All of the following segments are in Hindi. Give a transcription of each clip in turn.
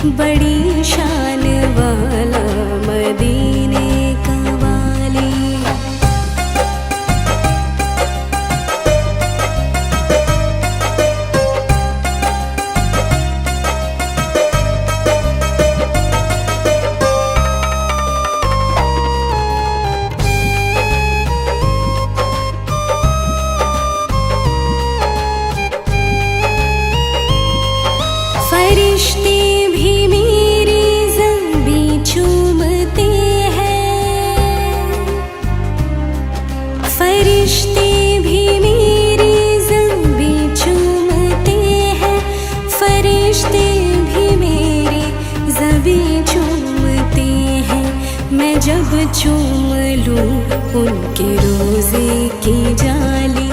बड़ी शान वाला मदीने का वाली। फरिश्ते भी मेरी ज़ंबी चूमते हैं, फरिश्ते भी मेरी ज़ंबी चूमते हैं, फरिश्ते भी मेरी ज़ंबी चूमते हैं। मैं जब चूम लूँ उनके रोज़े की जाली,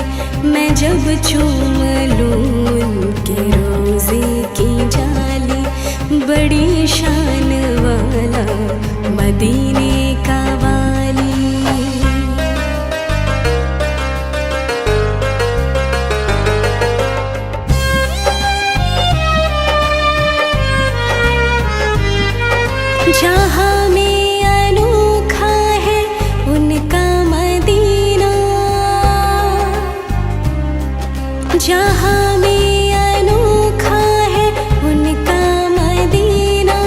मैं जब चूम लूँ उनके रोज़े की जाली, बड़ी शान वाला मदीने का वाली। जहाँ में अनोखा है उनका मदीना, जहाँ में अनोखा है उनका मदीना,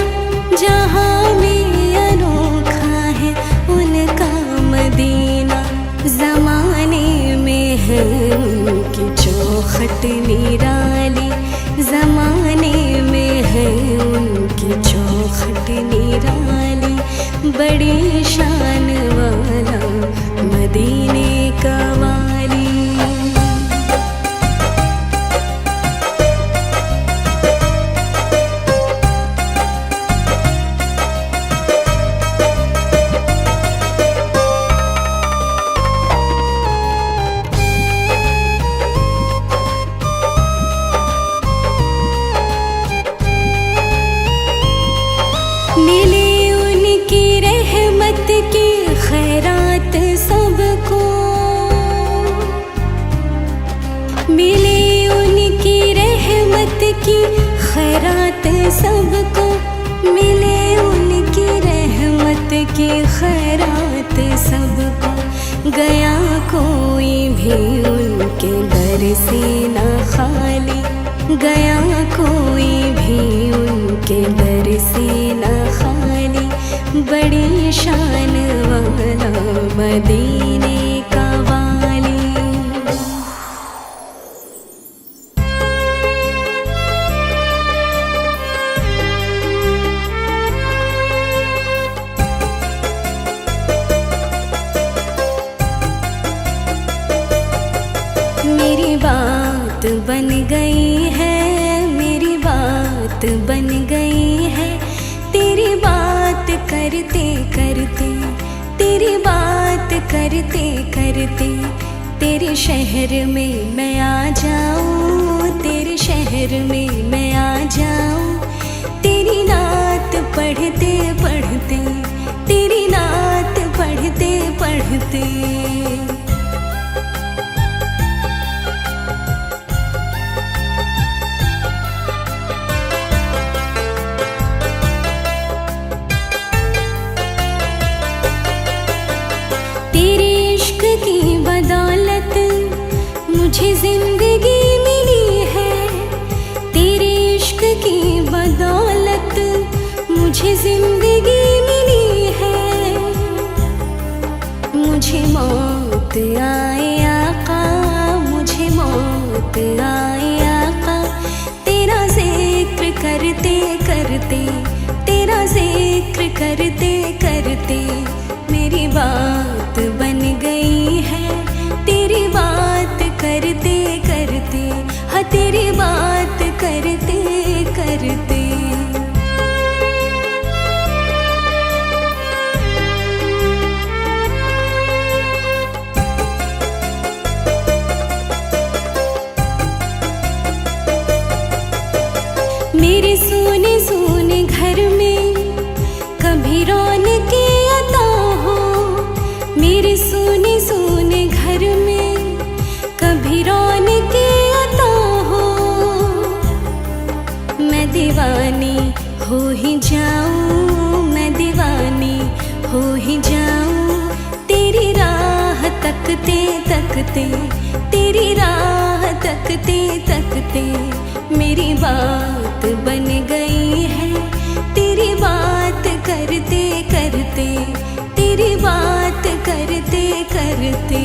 जहाँ में अनोखा है उनका मदीना। ज़माने में है उनकी चौखट निराली, ज़माने में है उनकी चौखट निराली, बड़ी शान वाला मदीने का वाली। मिले उनकी रहमत की खैरात सबको, मिले उनकी रहमत की खैरात सबको, मिले उनकी रहमत की खैरात सबको। गया कोई भी उनके दर से न खाली, गया कोई भी उनके दर से न खाली, बड़ी शान वाला मदीने का वाली। मेरी बात बन गई है, मेरी बात बन गई है, तेरी बात करते करते, तेरी बात करते करते, तेरे शहर में मैं आ जाऊँ, तेरे शहर में मैं आ जाऊँ, तेरी नात पढ़ते पढ़ते, तेरी नात पढ़ते पढ़ते। तेरे इश्क की बदौलत मुझे जिंदगी मिली है, तेरे इश्क की बदौलत मुझे जिंदगी मिली है। मुझे मौत आए आका, मुझे मौत आए आका, तेरा जिक्र करते करते, तेरा जिक्र करते करते, मेरी बात बन गई है, तेरी बात करते करते, हाँ तेरी बात करते करते। मेरे सोने सोने घर में कभी रौनके अता हो, मेरे सोने सोने घर में कभी रौनके अता हो। मैं दीवार ही जाऊं मैं दीवानी, हो ही जाऊं तेरी राह तकते तकते, तेरी राह तकते तकते। मेरी बात बन गई है तेरी बात करते करते, तेरी बात करते करते।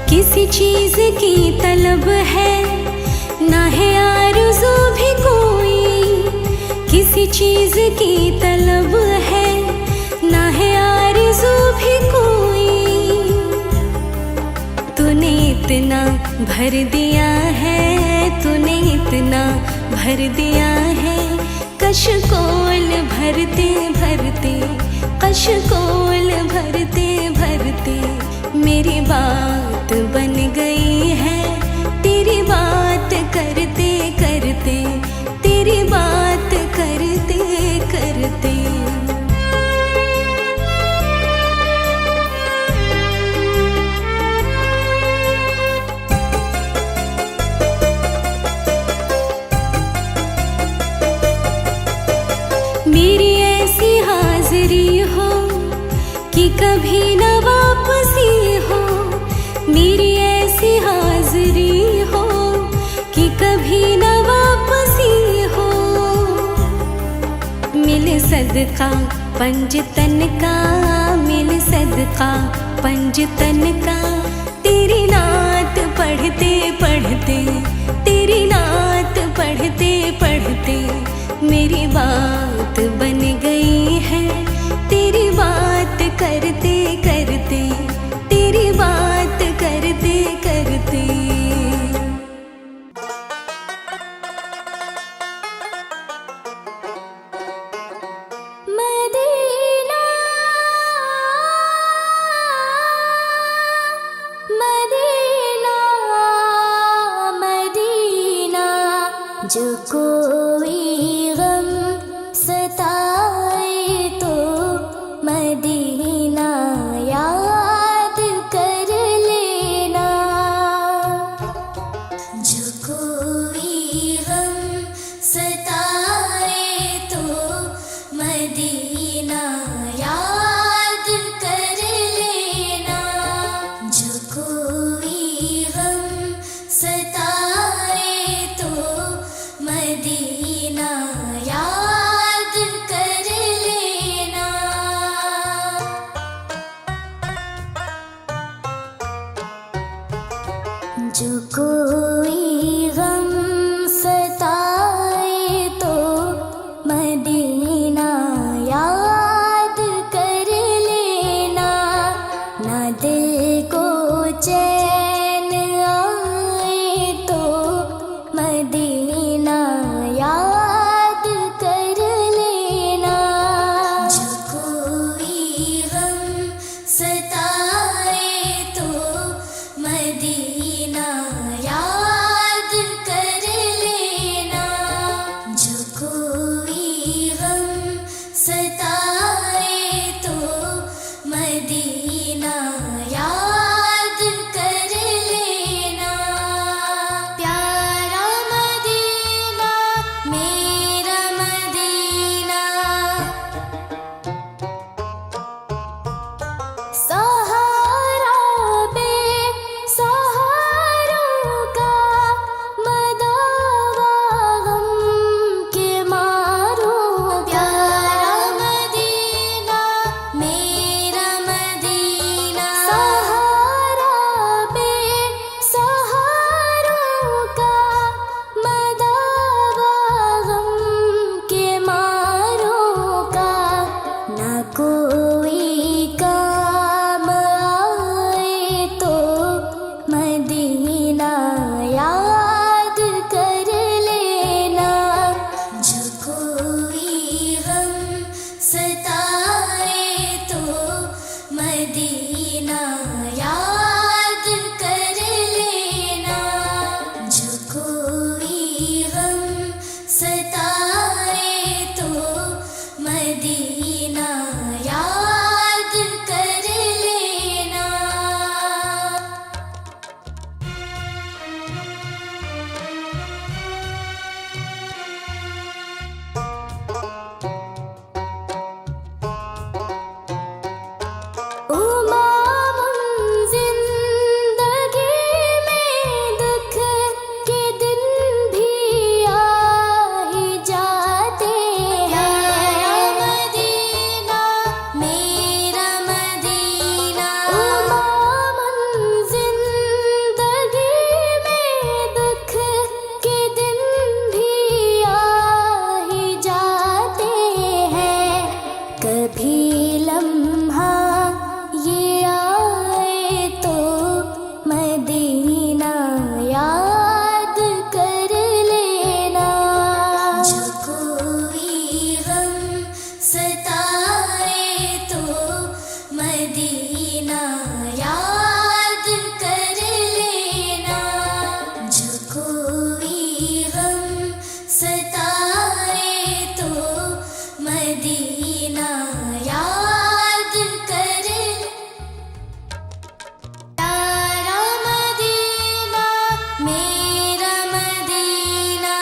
किसी चीज की तलब है ना है आरज़ू भी कोई, किसी चीज की तलब है ना है आरज़ू भी कोई। तूने इतना भर दिया है, तूने इतना भर दिया है, कशकोल भरते भरते, कशकोल भरते भरते। मेरी बात बन गई है तेरी बात करते करते, तेरी बात करते करते। मेरी ऐसी हाजिरी हो कि कभी न वापसी हो, मेरी ऐसी हाजिरी हो कि कभी न वापसी हो। मिल सदका पंजतन का, मिल सदका पंजतन का, तेरी नात पढ़ते पढ़ते, तेरी नात पढ़ते पढ़ते। मेरी बात बन गई है तेरी बात करते करते, तेरी बात करते करते। मदीना मदीना मदीना, जो कोई गम सताए तो मदीना याद कर लेना। जो कोई गम सताए तो मदीना याद कर लेना। जो कोई गम सताए तो मदीना याद कर लेना। जो कोई गम सताए तो मदीना याद कर लेना। ना दिल को चैन आए तो मदीना याद कर लेना। जो कोई गम सताए तो मदीना याद कर लेना। जो कोई गम सताए तो मदीना याद कर लेना। प्यारा मदीना मेरा मदीना, सहारा बेसहारों का, मदावा गम के मारो। प्यारा मदीना मेरा मदीना, सहारा बेसहारों का, मदावा गम के मारो का। ना कोई काम आए तो मदीना याद कर लेना। जो कोई गम सताए तो मदीना याद कर लेना। जो कोई गम सताए तो मदीना मदीना याद कर लेना, जो कोई गम सताए तो मदीना याद कर तारा मदीना मेरा मदीना,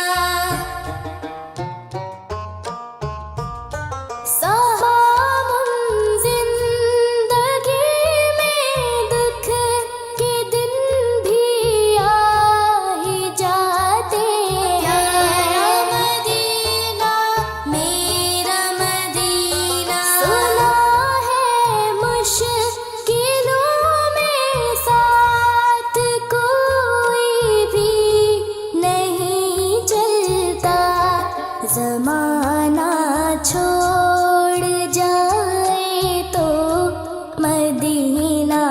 सहामुम जिंदगी में दुख के दिन भी आ ही जाते हैं, मदीना मेरा मदीना, सुना है मुश्किलों में साथ कोई भी नहीं चलता, ज़माना छोड़ जाए तो मदीना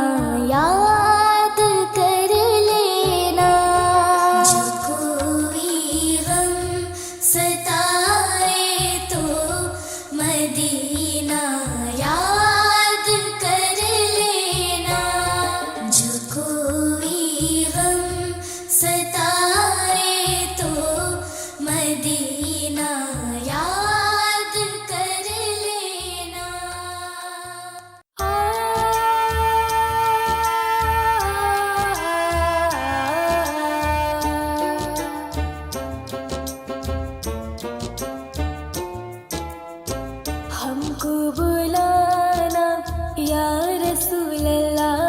याद कर लेना, जो कोई गम सताए तो मदीना याद कर लेना, जो कोई गम सताए तो मदीना याद कर लेना। हमको बुलाना या रसूल अल्लाह,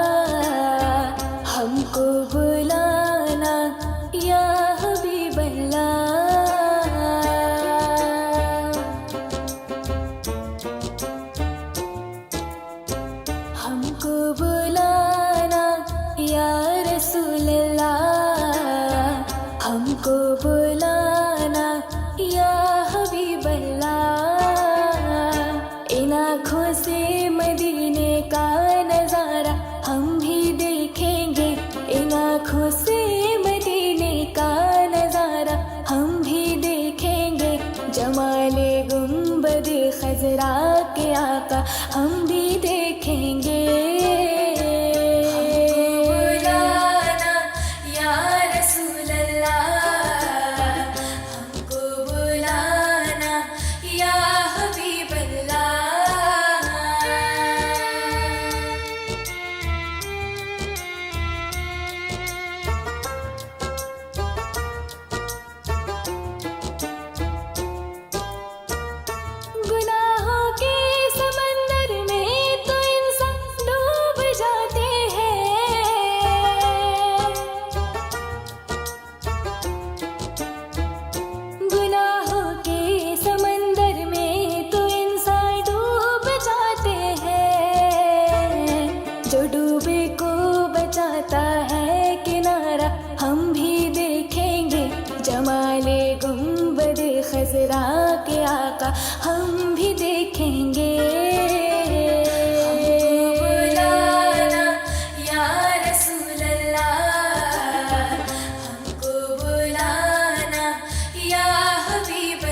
हमको बुलाना या हबीब अल्लाह, हमको बुलाना या रसूल अल्लाह, हमको बुलाना या हबीब अल्लाह, इन आँखों से मदीने का नज़ारा हम भी देखेंगे, इन आँखों से मदीने का नज़ारा हम भी देखेंगे, जमाले गुंबद खजरा के आका हम भी देखेंगे। बुलाना या रसूल अल्लाह, हमको बुलाना या हबीब अल्लाह, गुनाहों के समंदर में तो इंसान डूब जाते हैं, गुनाहों के समंदर में तो इंसान डूब जाते हैं, जो डूबे को बचाता है किनारा हम भी देखेंगे, जमाले गुंबद खजरा के आका हम भी देखेंगे। हमको बुलाना या रसूल अल्लाह, हमको बुलाना या हबीब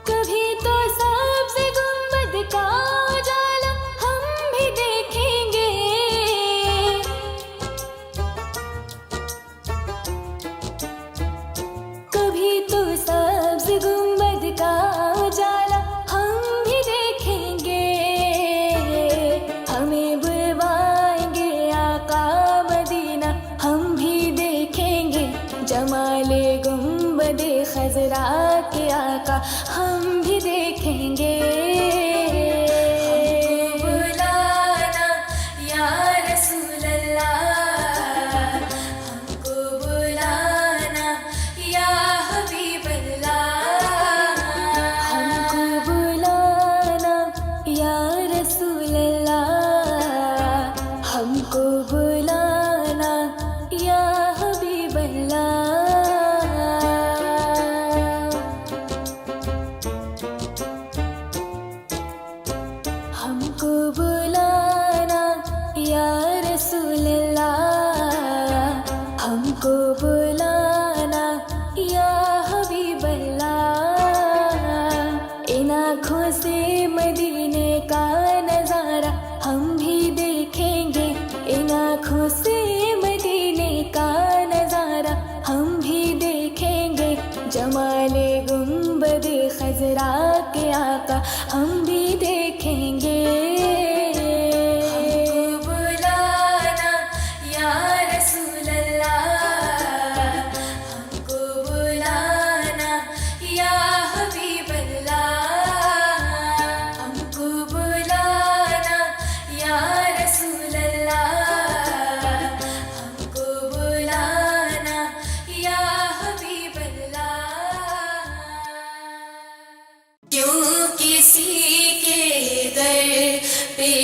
कभी तो सबसे गुंबद का उजाला हम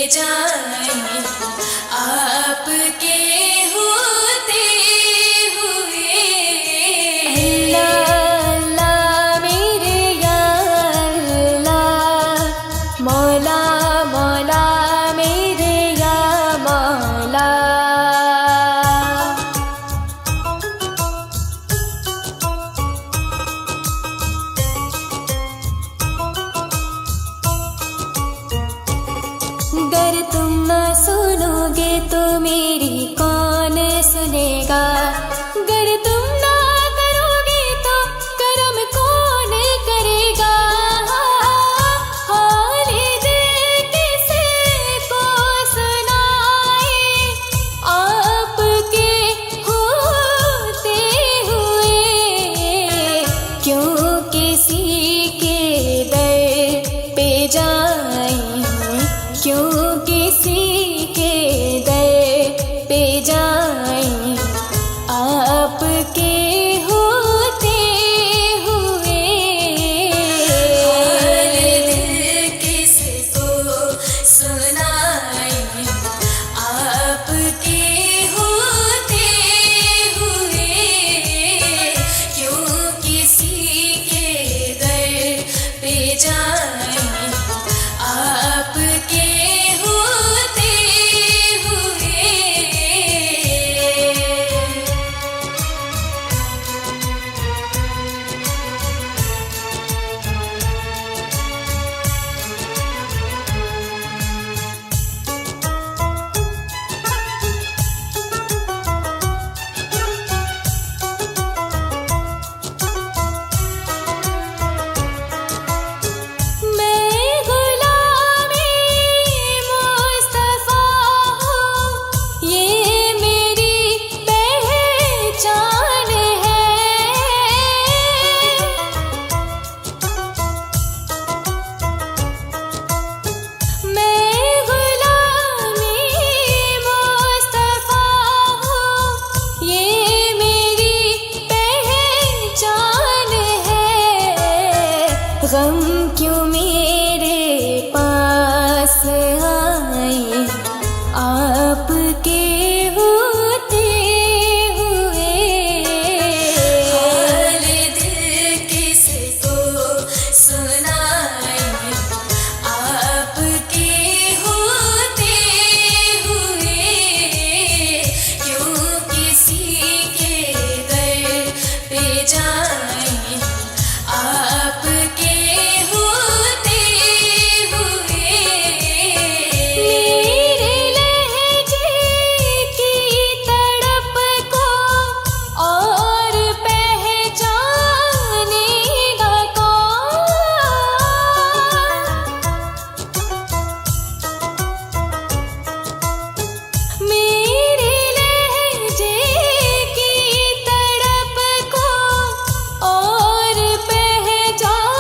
जाएं, आपके होते हुए। अल्लाह अल्लाह मेरे या अल्लाह, मौला मौला मेरे या मौला। अगर तुम न सुनोगे तो मेरी कौन सुनेगा, अगर तुम ना करोगे तो करम कौन करेगा। हाल दिल किसको सुनाए, आपके होते हुए। क्यों किसी के दर पे जाएं, क्यों किसी के दर पे जाएं, आपके होते हुए। हाल दिल किसको सुनाएं, आपके होते हुए। क्यों किसी के दर पे जाएं, आपके होते हुए। मैं गुलामी मुस्तफा हूँ, ये मेरी पहचान है। मैं गुलामी मुस्तफा हूँ, ये मेरी पहचान है। गम क्यों मेरे पास आए, आपके होते हुए। हाल दिल किसको सुनाएं, आपके होते हुए। क्यों किसी के दर पे जाएं, आपके होते हुए। मेरे लहजे की तड़प को और पहचानेगा कौन। मेरे लहजे की तड़प को और पहचानेगा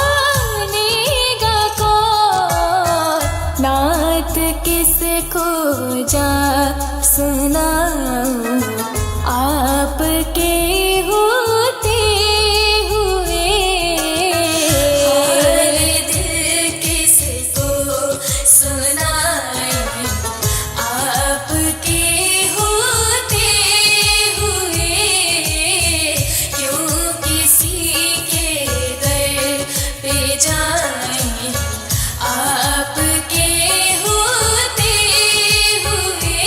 कौन। नात किसको जा सुनाऊं, आपके होते हुए। हाल दिल किसको सुनाएं, आपके होते हुए। क्यों किसी के दर पे जाएं, आपके होते हुए।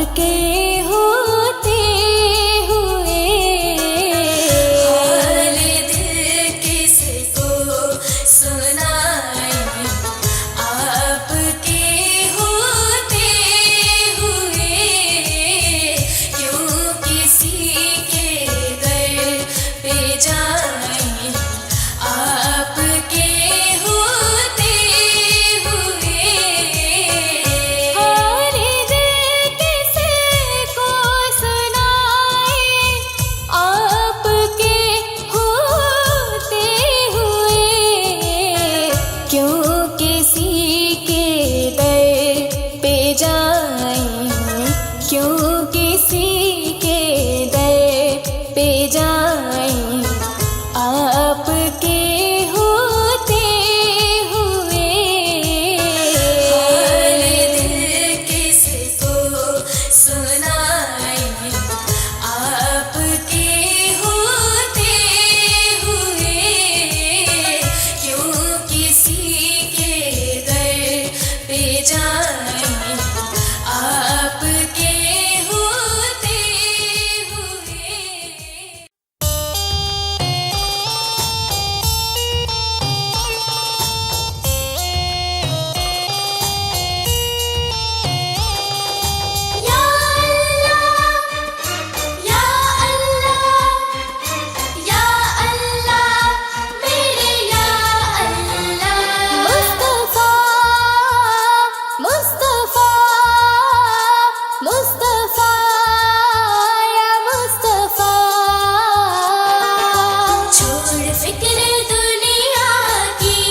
आपके होते हुए हाल दिल किसको सुनाए, आपके होते हुए क्यों किसी के दर पे जाए, आपके होते हुए हाल दिल किसको सुनाए, आपके होते हुए क्यों किसी के दर पे जाए, क्यों किसी के दर पे जाए, आपके होते हुए हाल दिल किसको सुनाए, आपके होते हुए क्यों किसी के दर पे जाए, आपके होते हुए। या अल्लाह या अल्लाह मेरे या अल्लाह, मुस्तफा मुस्तफा मुस्तफा या मुस्तफा, छोड़ फिक्र दुनिया की,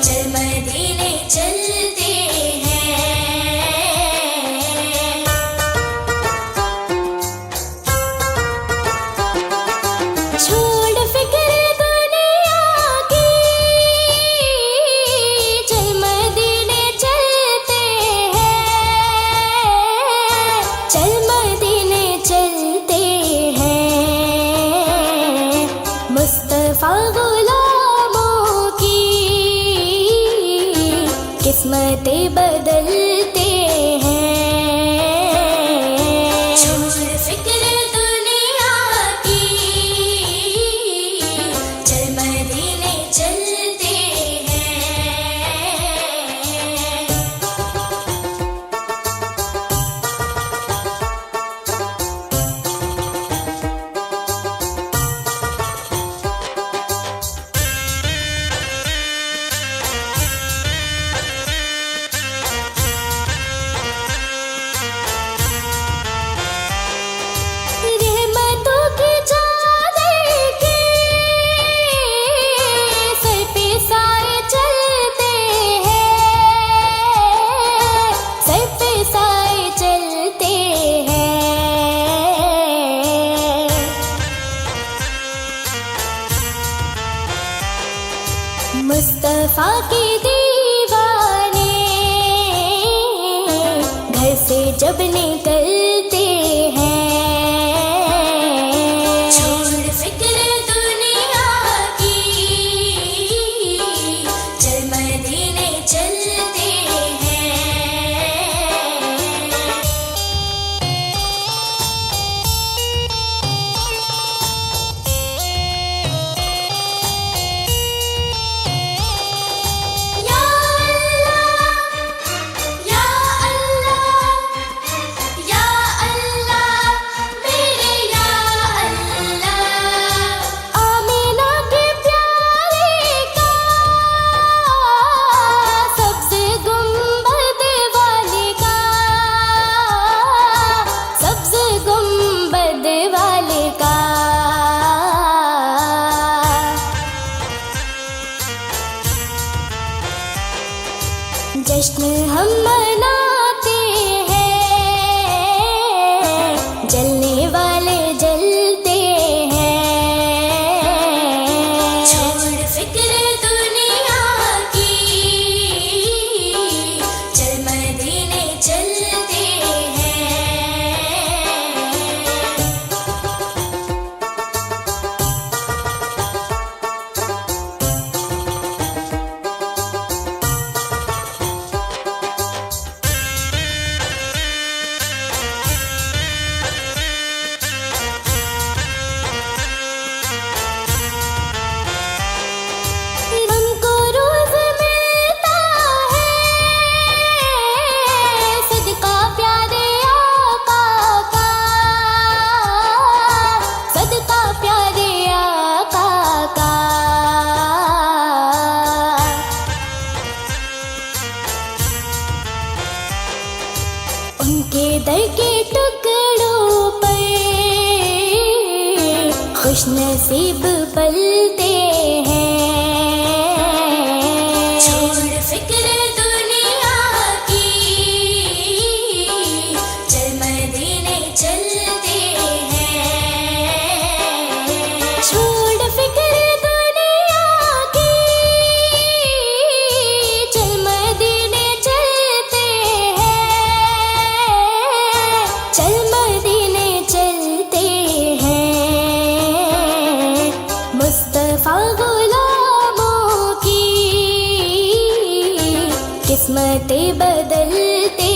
चल मदीने चलते हैं, छोड़ फिक्र दुनिया की, चल मदीने चलते हैं, चल मदीने चलते हैं, मुस्तफा गुलामों की किस्मतें बदलते हैं, छोड़ फिक्र दुनिया की, चल मदीने चलते हैं। रहमतों की चादर के सर पे साए चलते हैं, सर पे साए चलते हैं, मुस्तफा के दीवाने घर से जब निकलते हैं, छोड़ फिक्र दुनिया की, चल मदीने चलते हैं। या अल्लाह या उनके दर के टुकड़ों पर खुश नसीब पलते हैं। छोड़ फिक्र दुनिया की, चल मदीने चलते हैं। छोड़ फिक्र दुनिया की, चल मदीने चलते हैं। चल मदीने चलते हैं। मुस्तफा गुलामों की किस्मतें बदलते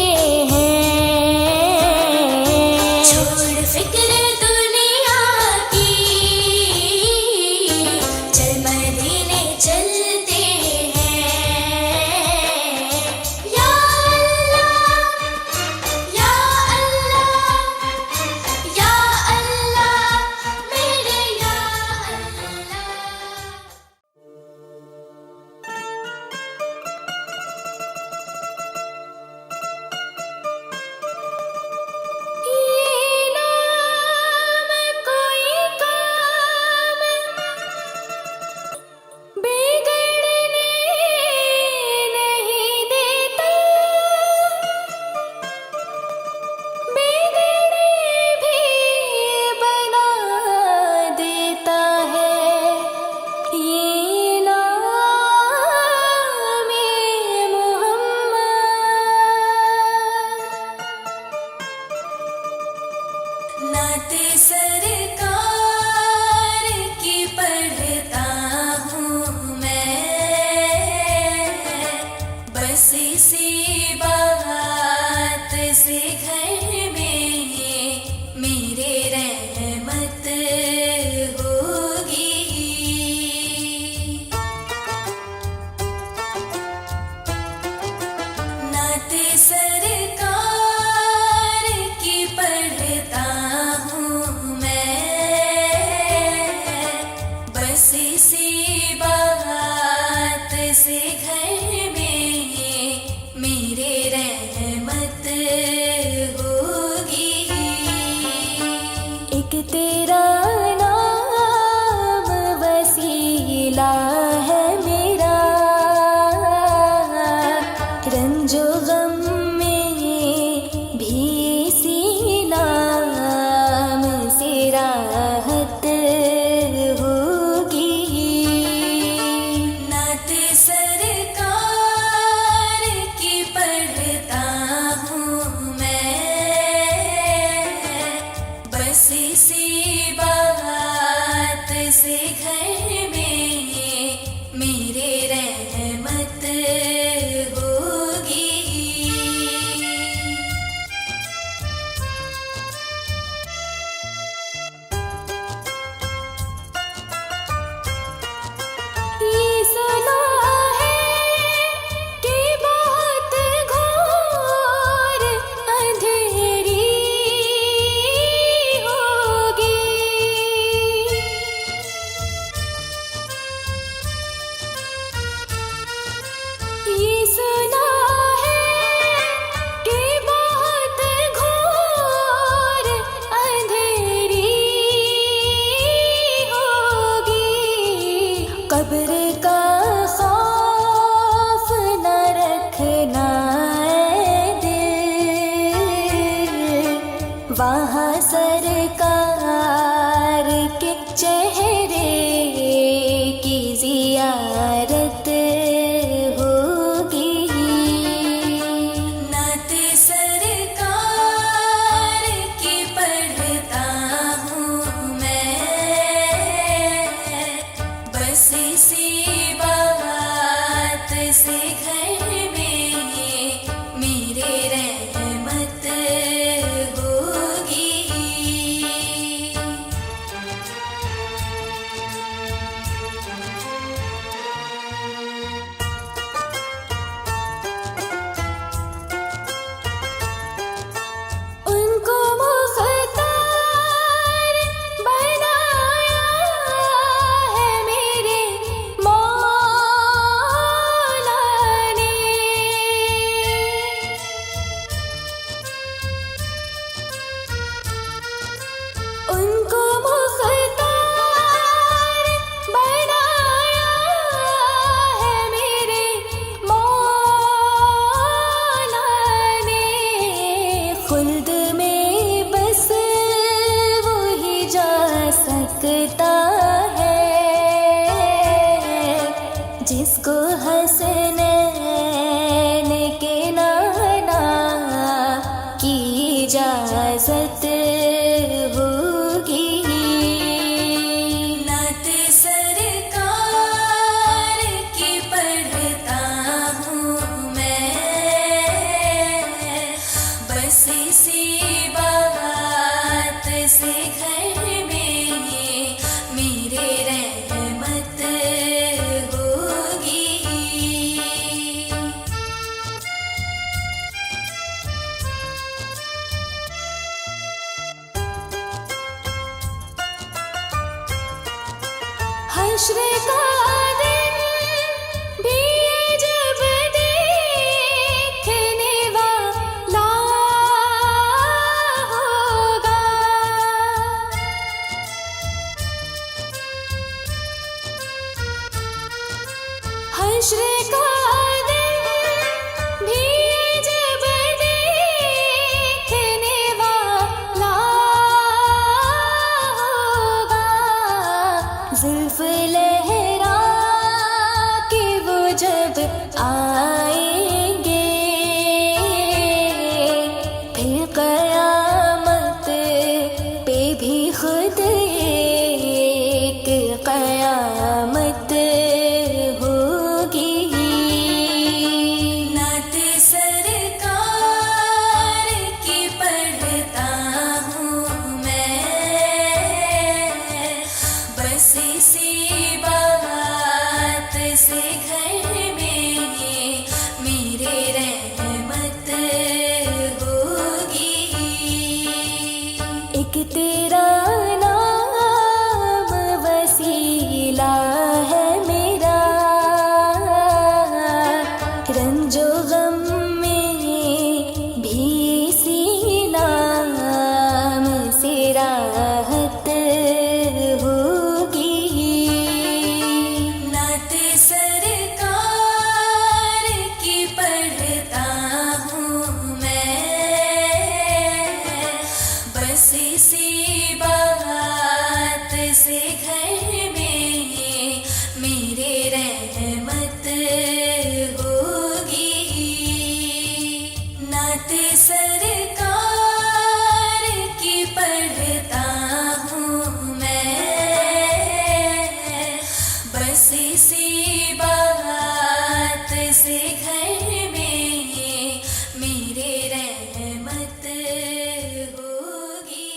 हैं। छोड़ फिक्र दुनिया की, चल मदीने चलते हैं। या अल्लाह, या अल्लाह, या अल्लाह, मेरे या अल्लाह। ये नाम कोई काम बिगड़ने नहीं देता, बिगड़े भी बना देता है। ये नाम मोहम्मद। नाते सरकार की पढ़ता हूँ मैं, बस इसी बात से घर में मेरे रहमत होगी। नाते सरकार की पढ़ता हूँ मैं, बस इसी बात से घर में मेरे रहमत होगी। एक तेरा नाम वसीला है मेरा, रंजो गम में भी इसी नाम से राहत होगी। नात सरकार की पढ़ता हूँ मैं, बस इसी बात से घर में मेरे रहमत होगी। ये सुना है कि बहुत घोर अंधेरी होगी। ये सुना है कि बहुत घोर अंधेरी होगी। कब्र का खौफ न रखना ऐ दिल, वहाँ सरकार के चेहरे की जियारत होगी। नात सरकार की पढ़ता हूँ मैं, बस इसी बात से घर में मेरे रहमत होगी। खुल्द में बस वो ही जा सकता है, जिसको हसनैन के नाना की इजाजत होगी। नात सरकार की पढ़ता हूँ मैं, बस इसी बात से घर में मेरे रहमत होगी। हश्र का दिन भी जब देखने वाला होगा, हश्र का दिन भी जब देखने वाला होगा, जुल्फ लहरा के वो जब आएंगे, फिर कयामत पे भी खुद एक कयामत होगी। नात सरकार की पढ़ता हूँ मैं, बस इसी बात से घर में मेरे रहमत होगी। एक तेरा नाम वसीला है मेरा, रंजो गम में भी इसी नाम से राहत होगी। नात सरकार की पढ़ता हूँ मैं, बस इसी बात से घर में मेरे रहमत होगी। नात सरकार की पढ़ता हूँ मैं, बस इसी बात से घर में मेरे रहमत होगी।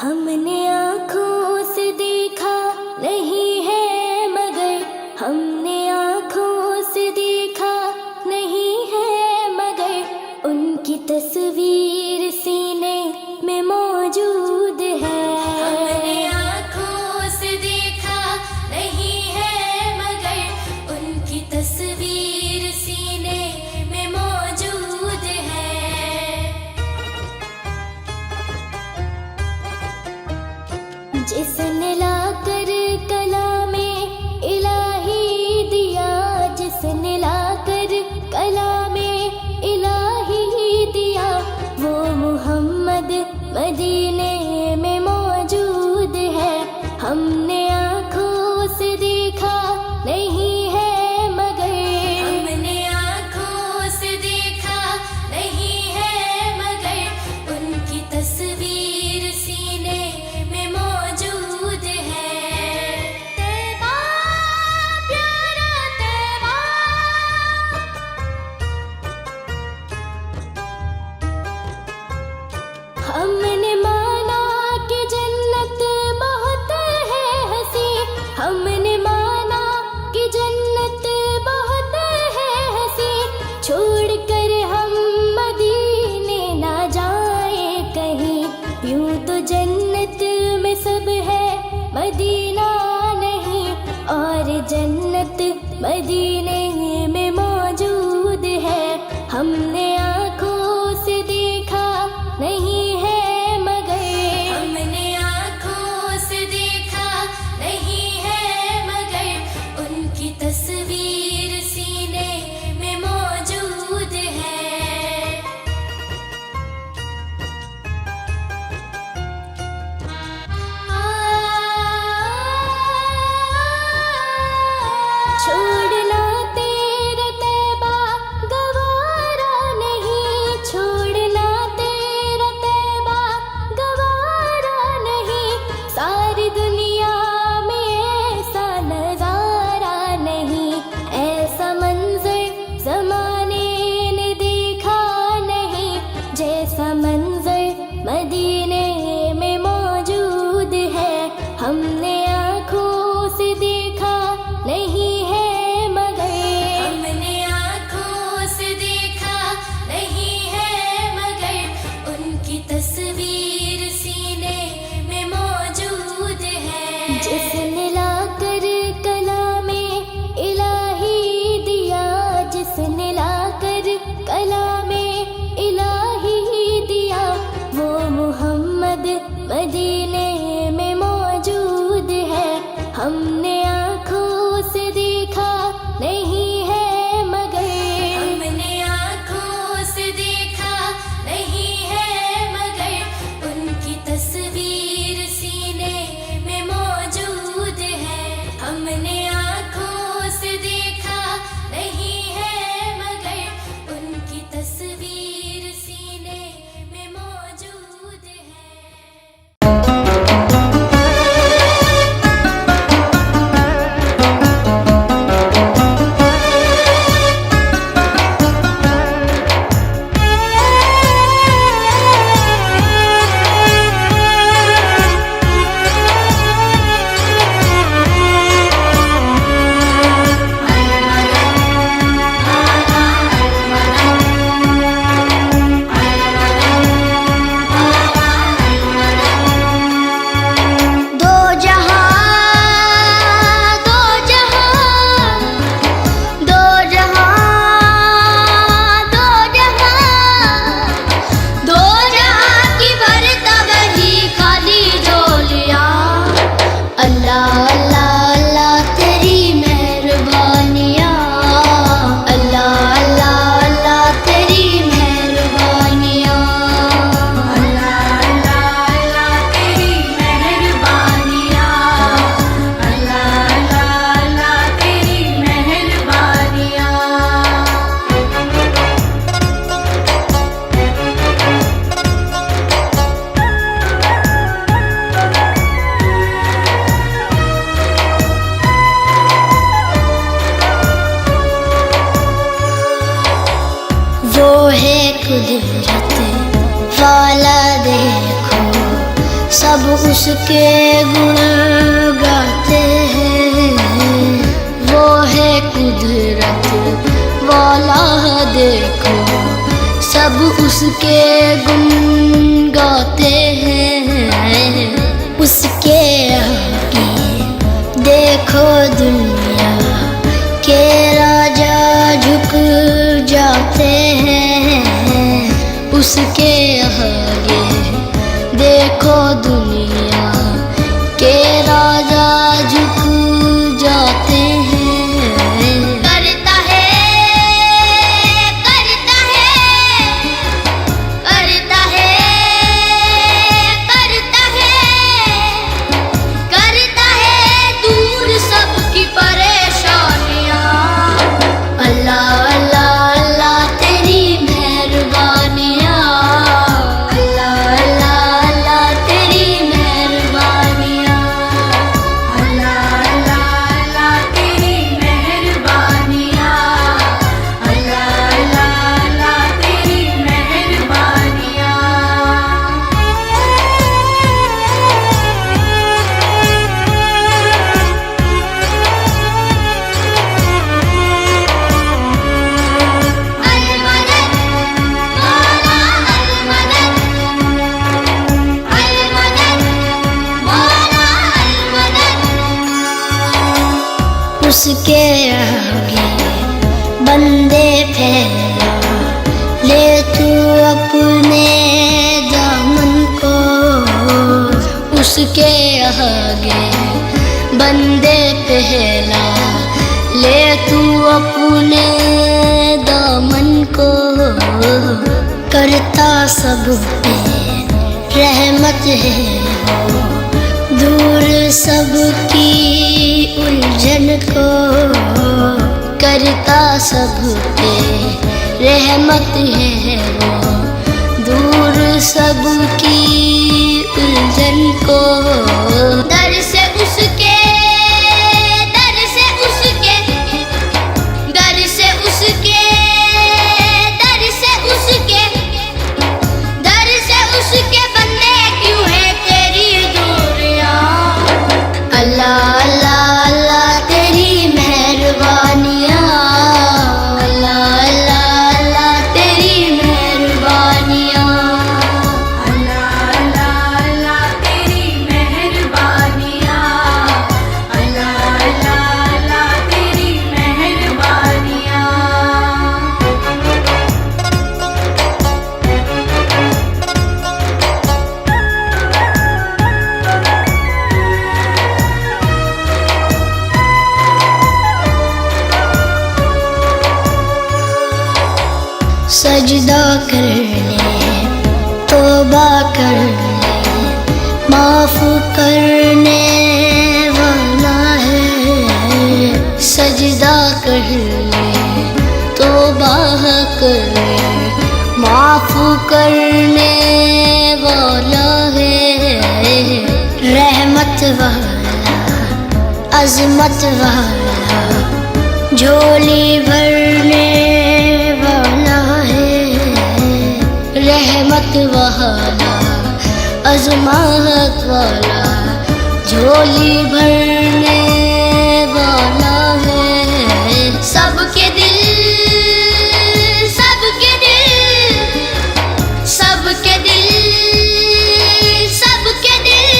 हमने आँखों से देखा नहीं है मगर, हमने आँखों से देखा नहीं है मगर, उनकी तस्वीर सीने में मौजूद है। हमने आँखों से देखा नहीं है मगर, उनकी तस्वीर सीने में मौजूद है। जिसने लाकर कलामे इलाही दिया, जिसने लाकर कलामे इलाही दिया, वो मुहम्मद मदीने में मौजूद है। हमने आँखों से देखा नहीं है मगर, हमने आँखों से देखा नहीं है मगर, उनकी तस्वीर सीने में मौजूद है। तैबा प्यारा तैबा, हमने माना कि जन्नत बहुत है हंसी, हमने माना कि जन्नत बहुत है हंसी, छोड़कर हम मदीने ना जाए कहीं, यूं तो जन्नत में सब है मदीना नहीं, और जन्नत मदीने में मौजूद है। हमने आँखों से देखा नहीं है मगर, हमने मदीने में मौजूद है। हमने आँखों से देखा नहीं है मगर, हमने आँखों से देखा नहीं है मगर, उनकी तस्वीर सीने में मौजूद है। हमने आँखों से देखा नहीं है मगर, उनकी तस्वीर सीने में मौजूद है। कुदरत वाला देखो, सब उसके गुण गाते हैं। वो है कुदरत वाला देखो, सब उसके गुण गाते हैं। उसके आगे देखो दुनिया के राजा झुक जाते हैं। उसके आगे देखो दुनिया के राजा झुक जाते हैं। करता है, करता है, करता है, करता है, करता है दूर सबकी परेशानियाँ। अल्लाह अल्लाह अल्लाह तेरी मेहरबानियाँ, अल्लाह अल्लाह अल्लाह तेरी मेहरबानियाँ, अल्लाह अल्लाह अल्लाह तेरी मेहरबानियाँ, अल्लाह अल्लाह अल्लाह तेरी मेहरबानियाँ। उसके आगे बंदे फैला ले तू अपने दामन को। उसके आगे बंदे फैला ले तू अपने दामन को। करता सब पे रहमत है वो, दूर सबकी उलझन को। करता सब पे रहमत है वो, दूर सबकी उलझन को। दर से उसके, दर से उसके, दर से उसके, दर से उसके, दर से उसके बंदे क्यों है तेरी दूरियां। अल्लाह अल्लाह अल्लाह तेरी मेहरबानियाँ, अल्लाह अल्लाह अल्लाह तेरी मेहरबानियाँ, अल्लाह अल्लाह अल्लाह तेरी मेहरबानियाँ। सजदा कर ले, तौबा कर ले, माफ करने वाला है। सजदा कर ले, तौबा कर ले, माफ करने वाला है। रहमत वाला, अजमत वाला, झोली भरने वाला है। रहमत वाला, अजमत वाला, झोली भरने वाला है। सबके दिल, सबके दिल, सबके दिल, सबके दिल,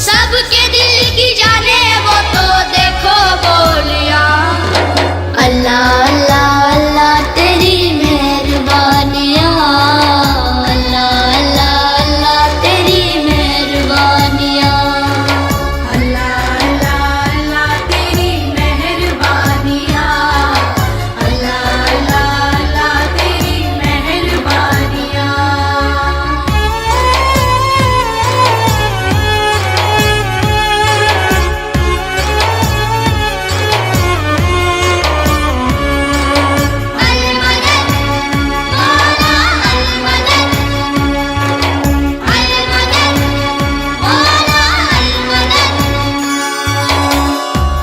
सबके दिल की जाने वो तो देखो बोलिया। अल्लाह अल्लाह अल्लाह तेरी मेहरबानियाँ, अल्लाह अल्लाह अल्लाह तेरी मेहरबानियाँ, अल्लाह अल्लाह अल्लाह तेरी मेहरबानियाँ, अल्लाह अल्लाह अल्लाह तेरी मेहरबानियाँ।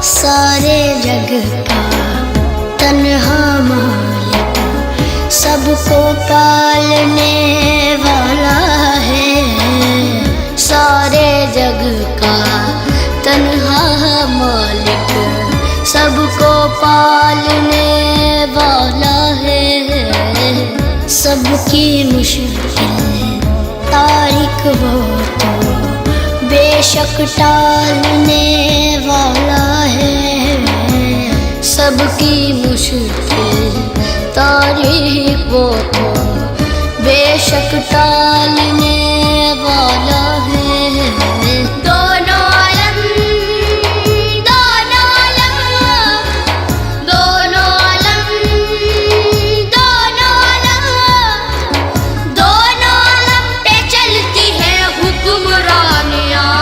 सारे जग का तन्हा मालिक, सबको पालने वाला है। सारे जग का तन्हा मालिक, सबको पालने वाला है। सबकी मुश्किल तारीख वो तो बेशक टालने वाला है। सबकी मुश्किल तारीख वो तो बेशक टालने वाला है। दोनों आलम, दोनों आलम, दोनों आलम, दोनों आलम, दोनों आलम पे चलती है हुक्मरानियाँ।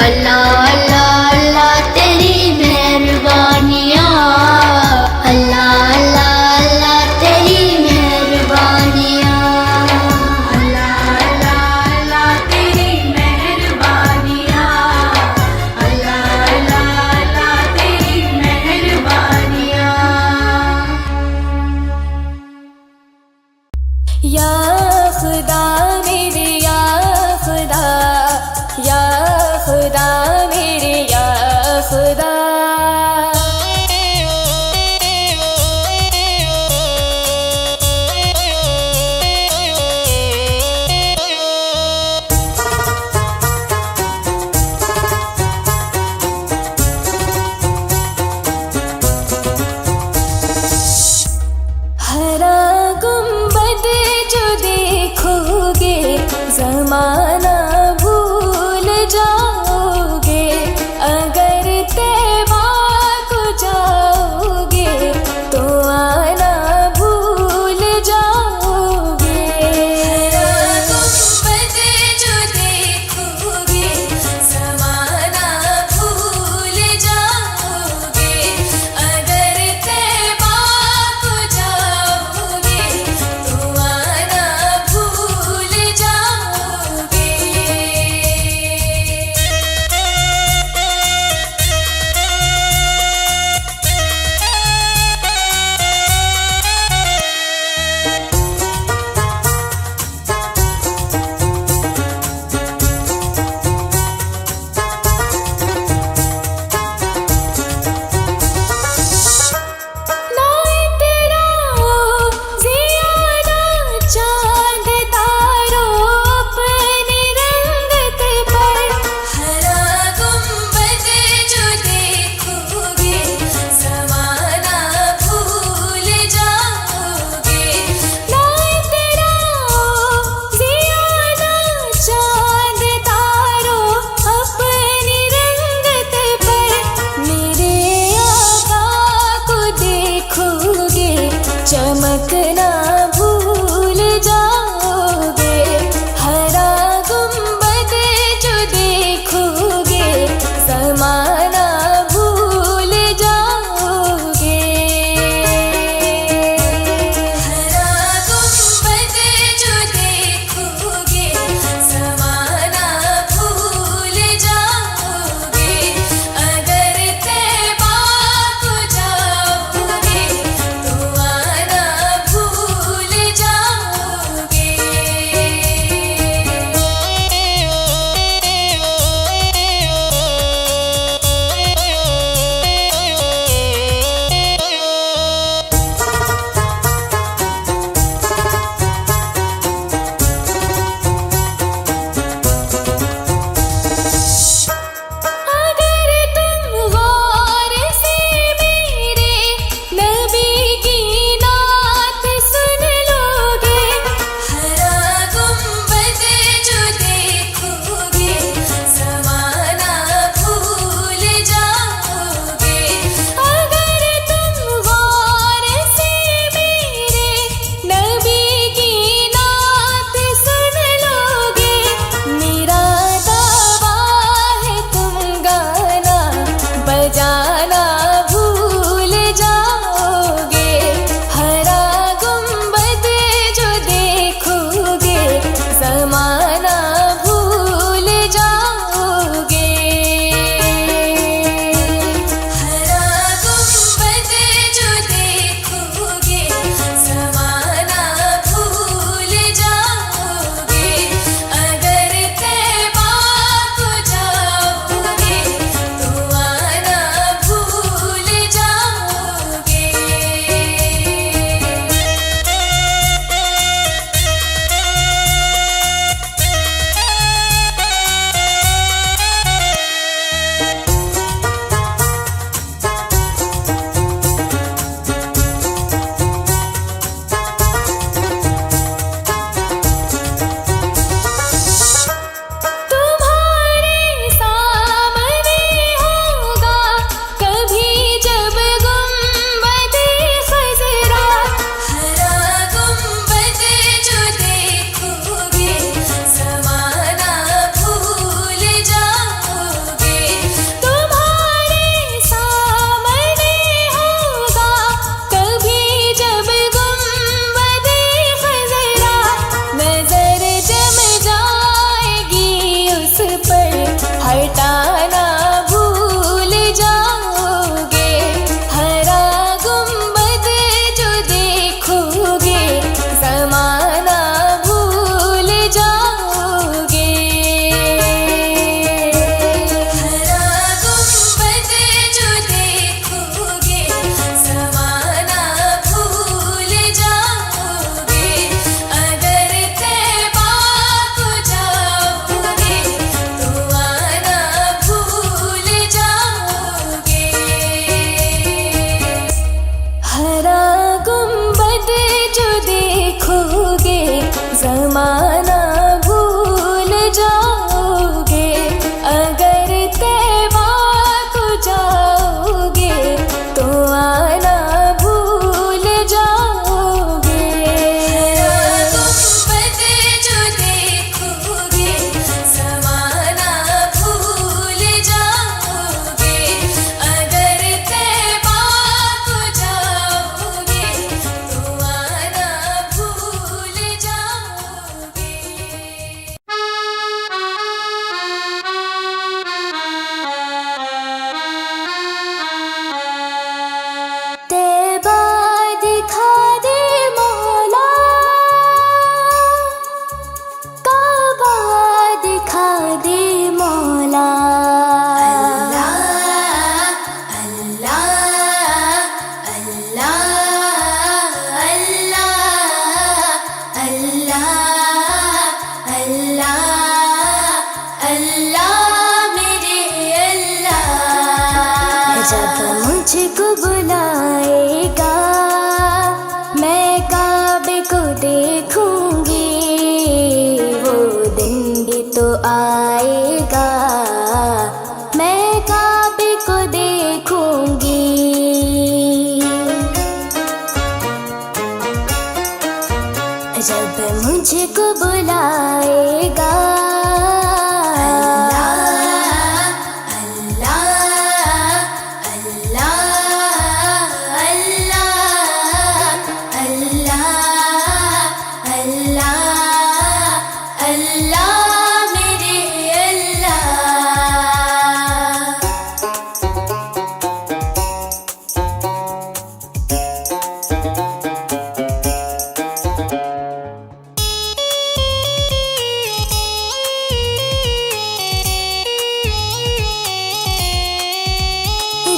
अल्लाह अल्लाह अल्लाह तेरी मेहरबानियाँ, अल्लाह अल्लाह अल्लाह तेरी मेहरबानियाँ, अल्लाह अल्लाह अल्लाह तेरी हटाना भूल जाओगे, हरा गुंबद जो देखोगे ज़माना भूल जाओगे। हरा गुंबद जो देखोगे ज़माना भूल जाओगे, अगर तैबा को जाओगे तो आना भूल जाओगे। हरा गुंबद जो देखोगे ज़माना भूल जाओगे, अगर तैबा को जाओगे तो आना भूल जाओगे। हरा गुंबद जो देखोगे ज़माना भूल जाओगे, अगर तैबा को जाओगे तो आना भूल जाओगे। तैबा दिखा दे मौला, काबा दिखा दे मौला। अल्लाह अल्लाह अल्लाह अल्लाह अल्लाह अल्लाह मेरे अल्लाह। जब मुझको बुलाएगा मैं काबे को देखूंगी, वो दिन भी तो आएगा मैं काबे को देखूंगी। जब मुझको बुलाएगा अल्लाह अल्लाह अल्लाह अल्लाह अल्लाह अल्लाह मेरे अल्लाह।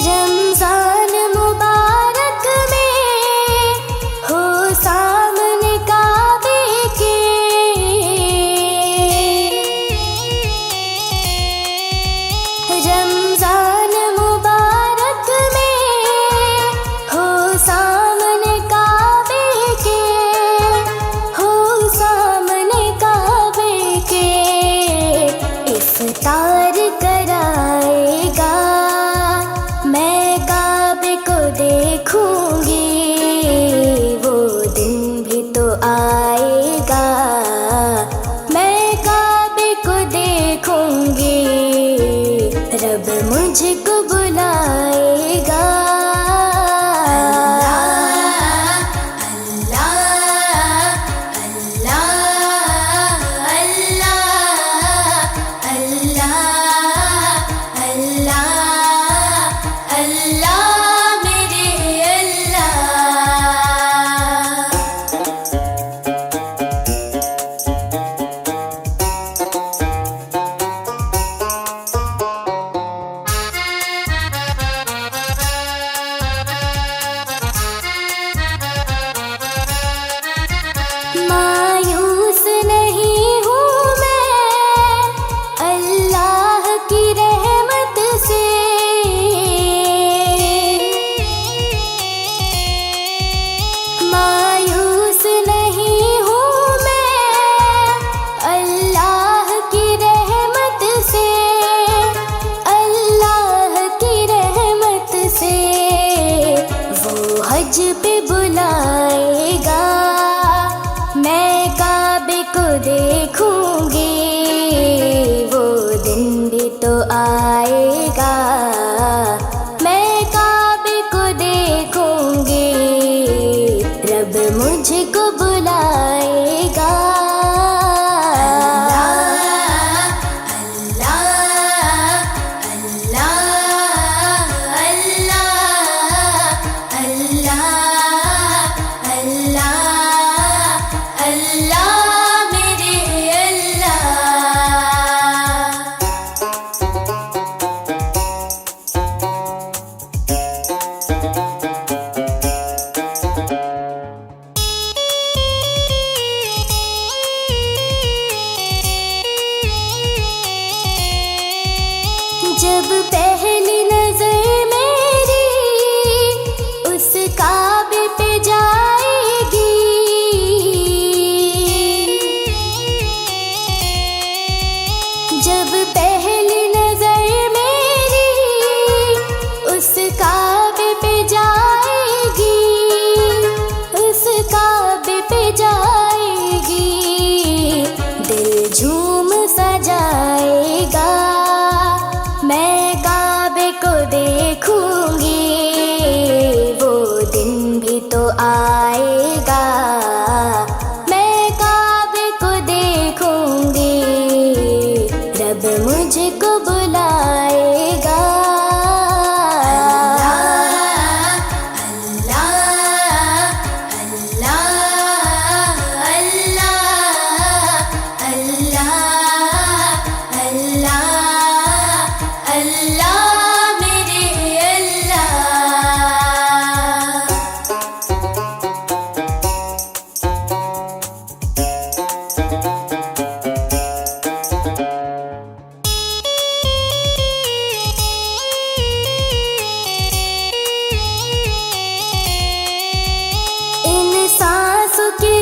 रमज़ान मुबारक में हो सामने काबे के, रमज़ान मुबारक में हो सामने काबे के, हो सामने काबे के। इफ्तार कराएगा मैं काबे को देखूंगी, वो दिन भी तो आएगा मैं काबे को देखूंगी। रब मुझको बुलाएगा अल्लाह अल्लाह अल्लाह अल्लाह अल्लाह अल्लाह मेरे अल्लाह। जब पहली नजर मेरी उस काबे पे जाएगी, उस काबे पे जाएगी, दिल झूम सा जाएगा। मैं काबे को देखूंगी, वो दिन भी तो आएगा। मैं काबे को देखूंगी, रब मुझको बुलाएगा।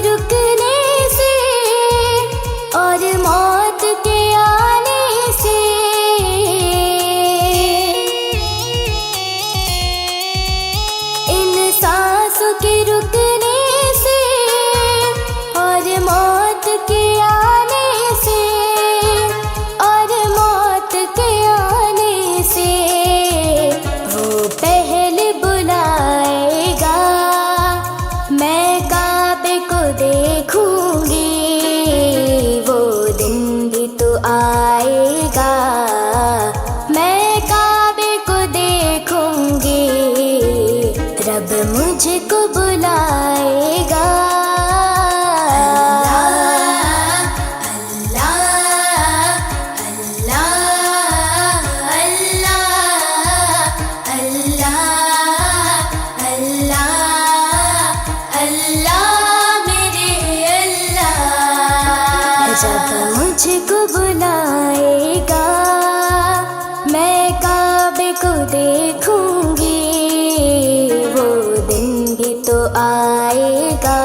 रुकने से और मौत के आने से, इन सांसों के रुकने से और मौत के आने से, और मौत के आने से, वो पहले बुलाएगा। मैं काबे को देखूंगी, वो दिन भी तो आएगा। मैं काबे को देखूंगी, रब मुझको बुलाएगा। जब मुझको बुलाएगा, मैं काबे को देखूंगी, वो दिन भी तो आएगा।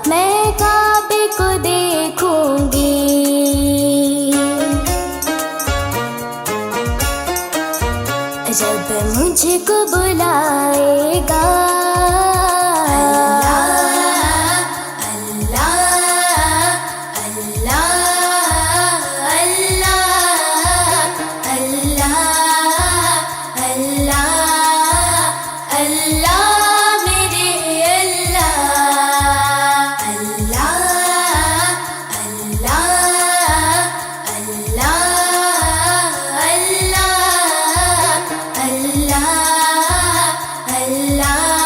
मैं काबे को देखूंगी। जब मुझको बुलाएगा, Allah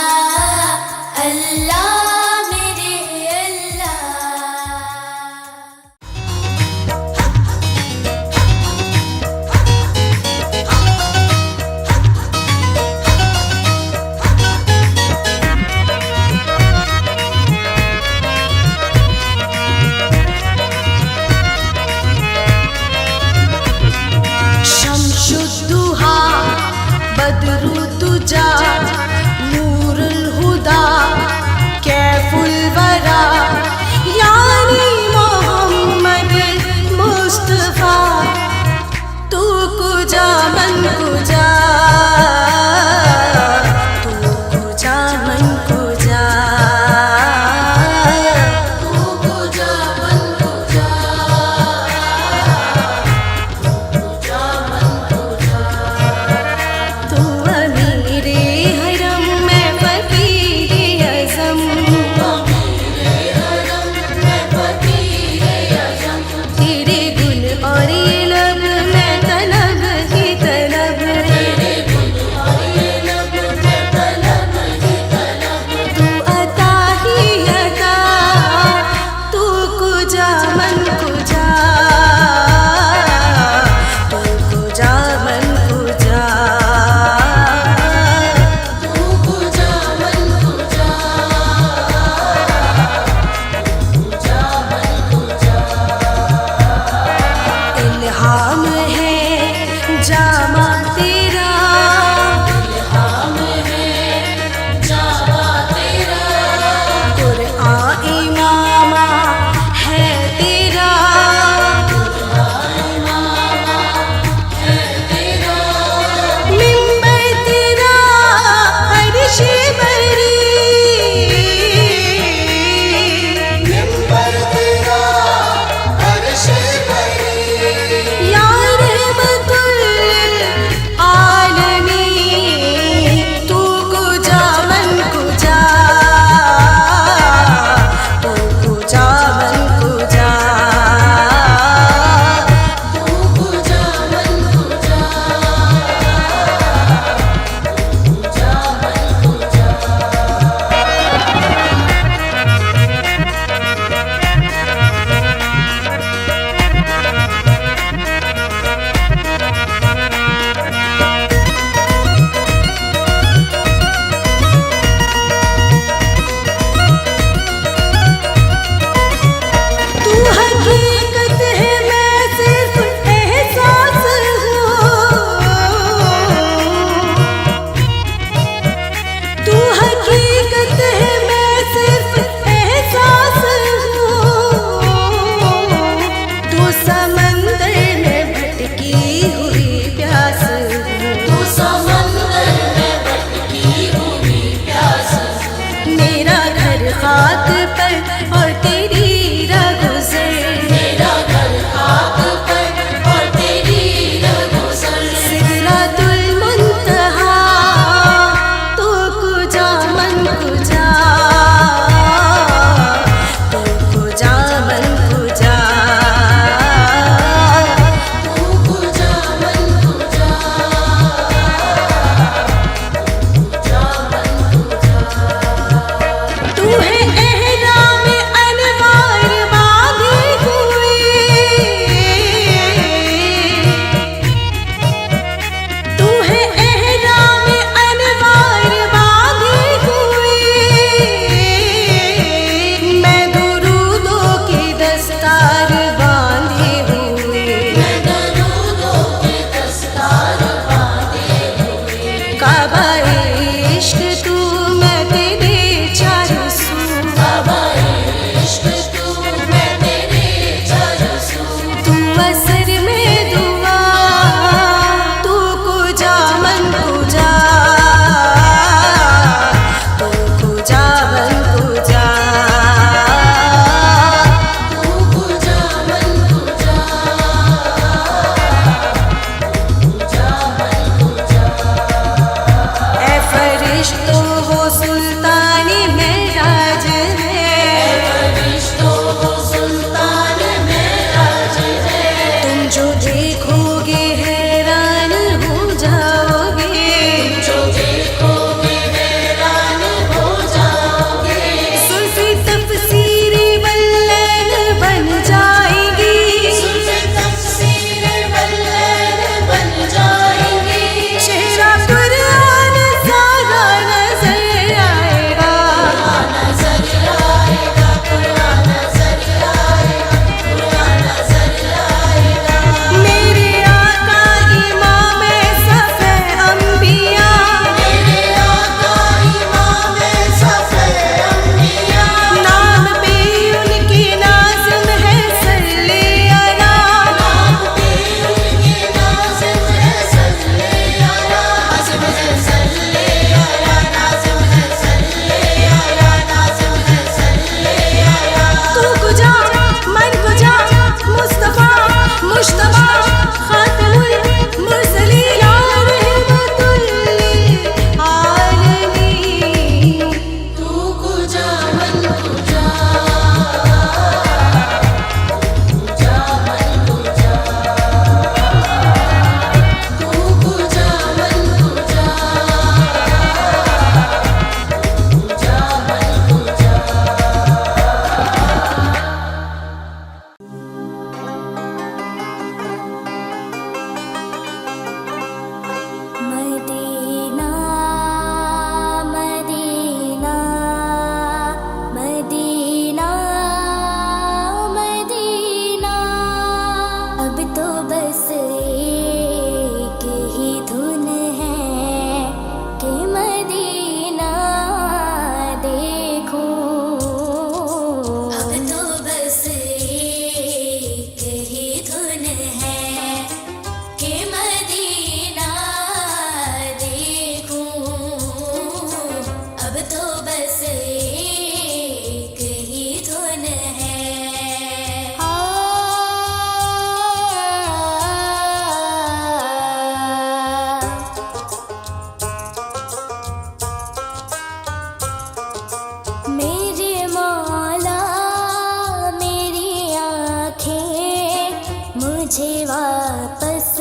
वापस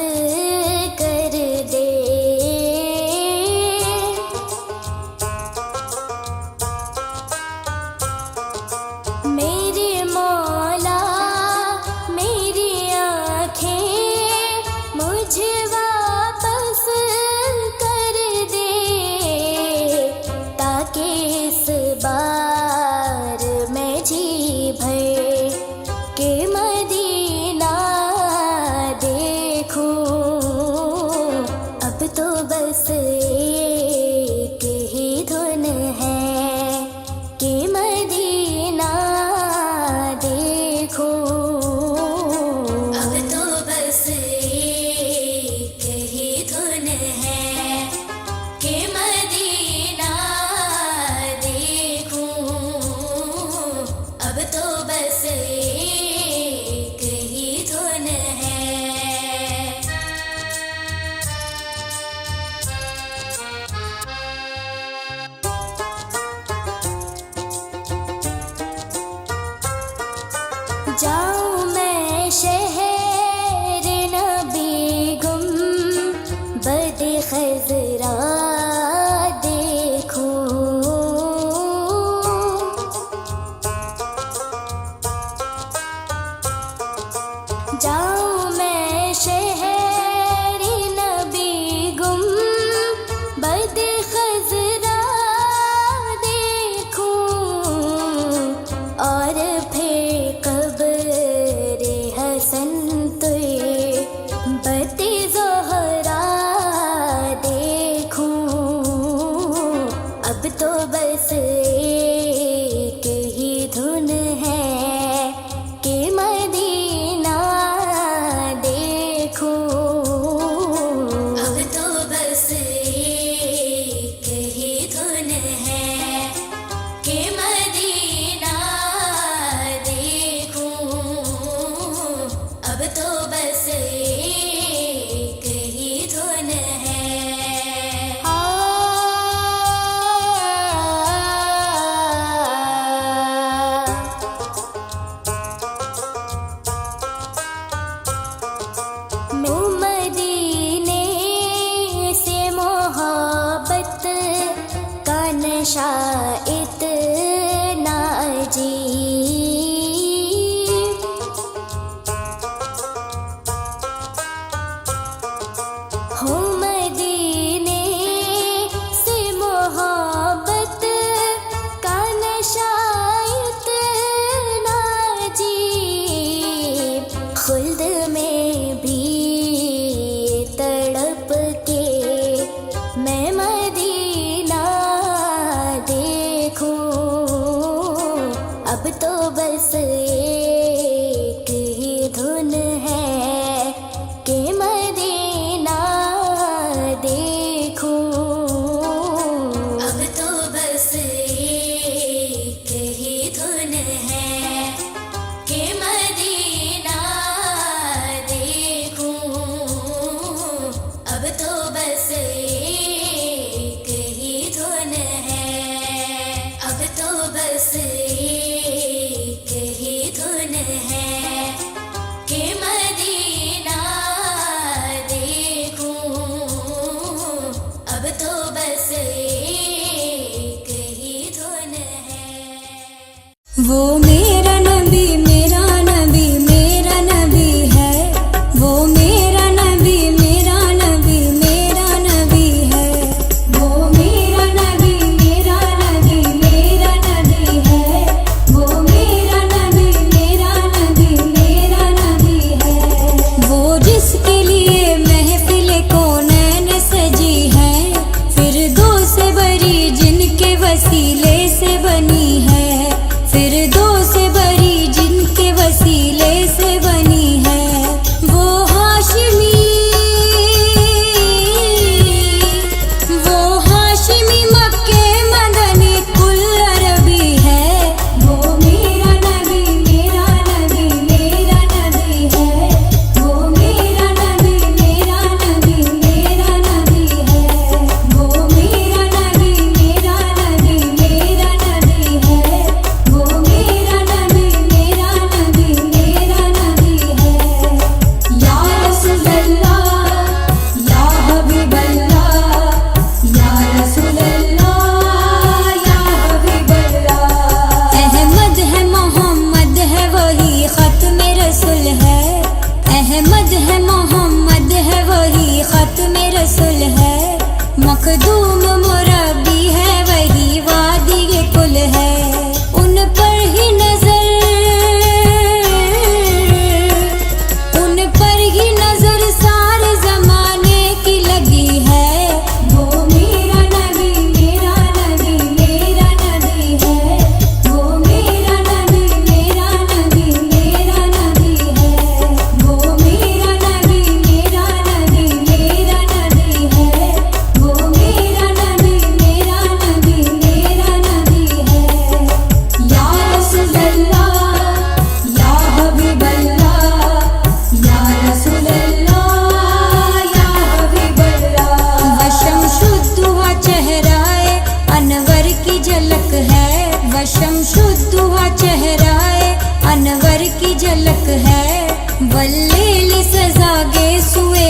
कर दे। मेरे मौला मेरी आँखें मुझे वापस कर दे, ताकि इस बार मैं जी भर के मदीना देखूं। अब तो बस एक ही धुन है कि मदीना देखूं। अब तो बस एक ही धुन है कि मदीना देखूं। अब तो बस एक ही धुन है। जाऊं मैं शहर नबी गुम बद खजरा देखूं। जाऊं मैं शहर नबी गुम बद खजरा देखूं, और फिर कब्र हसन तुए बत्ती ज़ोहरा देखूं। अब तो बस एक ही धुन है कि मदीना देखूं। अब तो बस एक ही धुन है कि मदीना देखूं। अब तो बस एक ही धुन है। मदीने से मोहब्बत का नशा इतना अजीब, हो मदीने से मोहब्बत का नशा इतना अजीब। खुल्द में भी तड़प के मैं मदीना देखूं।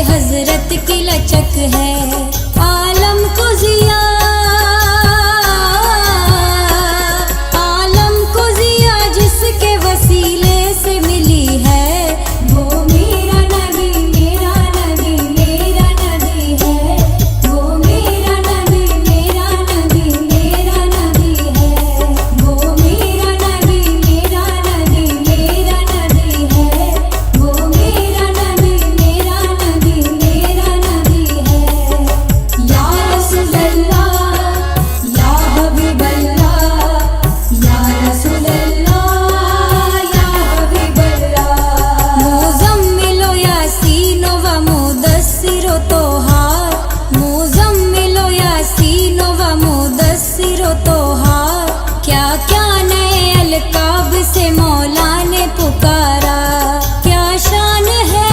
हजरत की लचक है आलम को जिया, आलम को जिया जिसके वसीले से मिली है, वो मेरा नबी मेरा नबी मेरा नबी है, वो मेरा नबी मेरा नबी मेरा नबी है, वो मेरा नबी मेरा नबी मेरा नबी है, वो मेरा नबी मेरा नबी मेरा नबी है। या रसूल अल्लाह या हबीब अल्लाह, या रसूल अल्लाह या हबीब अल्लाह। मुज़म्मिलो यासीनो व मुदस्सिरो तोहा, मुज़म्मिलो यासीनो व मुदस्सिरो तोहा, क्या क्या नए अलकाब से मौला ने पुकारा, क्या शान है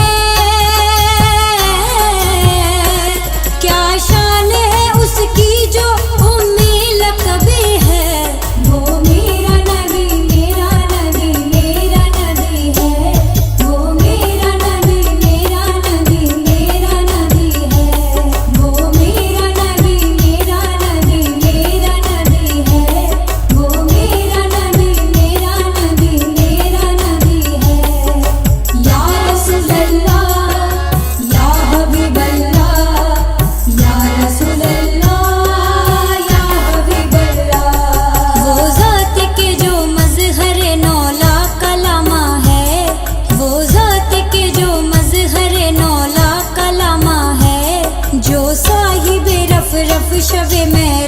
क्या शान है उसकी जो उम्मी लक़बी है, वो मेरा नबी मेरा नबी मेरा नबी है, वो मेरा नबी मेरा नबी मेरा नबी है, वो मेरा नबी मेरा नबी मेरा नबी है, वो मेरा नबी मेरा नबी मेरा नबी है। या रसूल अल्लाह या हबीब अल्लाह, या रसूल अल्लाह या हबीब अल्लाह। वो ज़ात के जो मज़हर नौला कलामा है, वो ज़ात के जो मज़हर नौला कलामा है, जो साहिब रफ रफ शब में